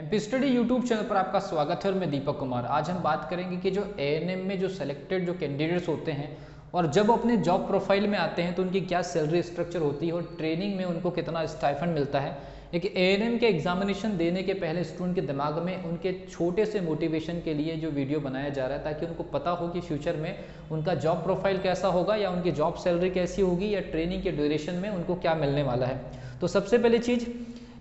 AP study YouTube channel पर आपका स्वागत है और मैं दीपक कुमार। आज हम बात करेंगे कि जो एएनएम में जो सेलेक्टेड जो कैंडिडेट्स होते हैं और जब अपने जॉब प्रोफाइल में आते हैं तो उनकी क्या सैलरी स्ट्रक्चर होती है और ट्रेनिंग में उनको कितना स्टाइफंड मिलता है। एक एएनएम के एग्जामिनेशन देने के पहले स्टूडेंट के दिमाग में उनके छोटे से मोटिवेशन के लिए जो वीडियो बनाया जा रहा है ताकि उनको पता हो कि फ्यूचर में उनका जॉब प्रोफाइल कैसा होगा या उनकी जॉब सैलरी कैसी होगी या ट्रेनिंग के ड्यूरेशन में उनको क्या मिलने वाला है। तो सबसे पहली चीज़,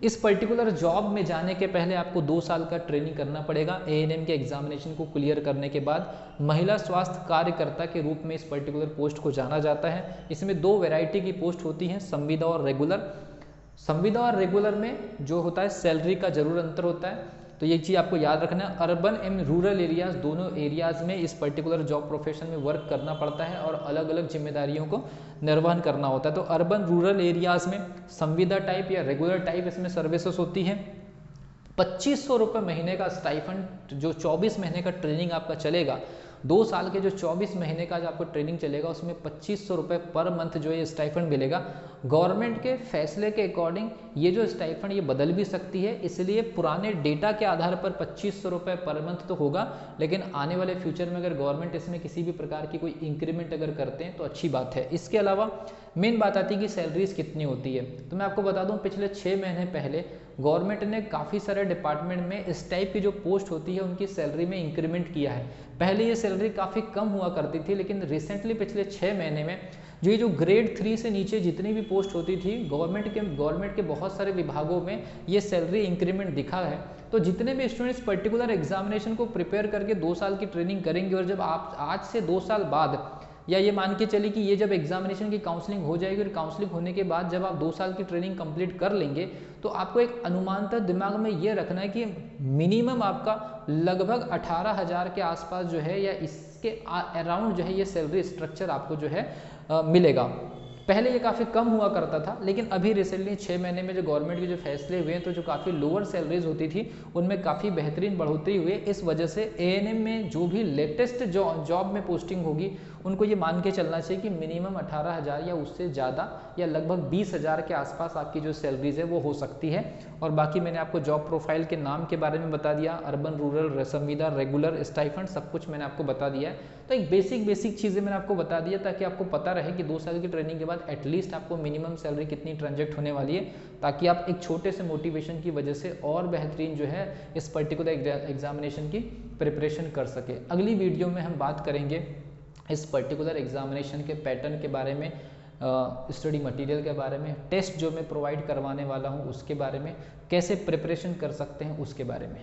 इस पर्टिकुलर जॉब में जाने के पहले आपको 2 साल का ट्रेनिंग करना पड़ेगा। एएनएम के एग्जामिनेशन को क्लियर करने के बाद महिला स्वास्थ्य कार्यकर्ता के रूप में इस पर्टिकुलर पोस्ट को जाना जाता है। इसमें 2 वैरायटी की पोस्ट होती हैं, संविदा और रेगुलर। संविदा और रेगुलर में जो होता है सैलरी का जरूर अंतर होता है, तो ये चीज़ आपको याद रखना है। अर्बन एंड रूरल एरियाज दोनों एरियाज में इस पर्टिकुलर जॉब प्रोफेशन में वर्क करना पड़ता है और अलग अलग जिम्मेदारियों को निर्वहन करना होता है। तो अर्बन रूरल एरियाज में संविदा टाइप या रेगुलर टाइप इसमें सर्विसेज होती है। 2500 रुपये महीने का स्टाइफंड, जो 24 महीने का ट्रेनिंग आपका चलेगा, 2 साल के जो 24 महीने का जो आपको ट्रेनिंग चलेगा उसमें 2500 रुपये पर मंथ जो ये स्टाइफंड मिलेगा। गवर्नमेंट के फैसले के अकॉर्डिंग ये जो स्टाइफंड ये बदल भी सकती है, इसलिए पुराने डेटा के आधार पर 2500 रुपये पर मंथ तो होगा, लेकिन आने वाले फ्यूचर में अगर गवर्नमेंट इसमें किसी भी प्रकार की कोई इंक्रीमेंट अगर करते हैं तो अच्छी बात है। इसके अलावा मेन बात आती है कि सैलरीज कितनी होती है। तो मैं आपको बता दूं, पिछले 6 महीने पहले गवर्नमेंट ने काफ़ी सारे डिपार्टमेंट में इस टाइप की जो पोस्ट होती है उनकी सैलरी में इंक्रीमेंट किया है। पहले ये सैलरी काफ़ी कम हुआ करती थी, लेकिन रिसेंटली पिछले 6 महीने में जो ग्रेड 3 से नीचे जितनी भी पोस्ट होती थी गवर्नमेंट के बहुत सारे विभागों में ये सैलरी इंक्रीमेंट दिखा है। तो जितने भी स्टूडेंट्स पर्टिकुलर एग्जामिनेशन को प्रिपेयर करके 2 साल की ट्रेनिंग करेंगे और जब आप आज से 2 साल बाद, या ये मान के चलिए कि ये जब एग्जामिनेशन की काउंसलिंग हो जाएगी और काउंसलिंग होने के बाद जब आप 2 साल की ट्रेनिंग कंप्लीट कर लेंगे तो आपको एक अनुमानतः दिमाग में ये रखना है कि मिनिमम आपका लगभग 18,000 के आसपास जो है या इसके अराउंड जो है ये सैलरी स्ट्रक्चर आपको जो है मिलेगा। पहले ये काफ़ी कम हुआ करता था, लेकिन अभी रिसेंटली 6 महीने में जो गवर्नमेंट के जो फैसले हुए हैं तो जो काफ़ी लोअर सैलरीज होती थी उनमें काफ़ी बेहतरीन बढ़ोतरी हुई। इस वजह से एएनएम में जो भी लेटेस्ट जॉब में पोस्टिंग होगी उनको ये मान के चलना चाहिए कि मिनिमम 18,000 या उससे ज़्यादा या लगभग 20,000 के आसपास आपकी जो सैलरीज है वो हो सकती है। और बाकी मैंने आपको जॉब प्रोफाइल के नाम के बारे में बता दिया, अर्बन रूरल, संविदा, रेगुलर, स्टाइफंड, सब कुछ मैंने आपको बता दिया है। तो एक बेसिक चीज़ें मैंने आपको बता दिया ताकि आपको पता रहे कि 2 साल की ट्रेनिंग के बाद एटलीस्ट आपको मिनिमम सैलरी कितनी ट्रांजेक्ट होने वाली है, ताकि आप एक छोटे से मोटिवेशन की वजह से और बेहतरीन जो है इस पर्टिकुलर एग्जामिनेशन की प्रिपरेशन कर सके। अगली वीडियो में हम बात करेंगे इस पर्टिकुलर एग्जामिनेशन के पैटर्न के बारे में, स्टडी मटेरियल के बारे में, टेस्ट जो मैं प्रोवाइड करवाने वाला हूँ उसके बारे में, कैसे प्रिपरेशन कर सकते हैं उसके बारे में।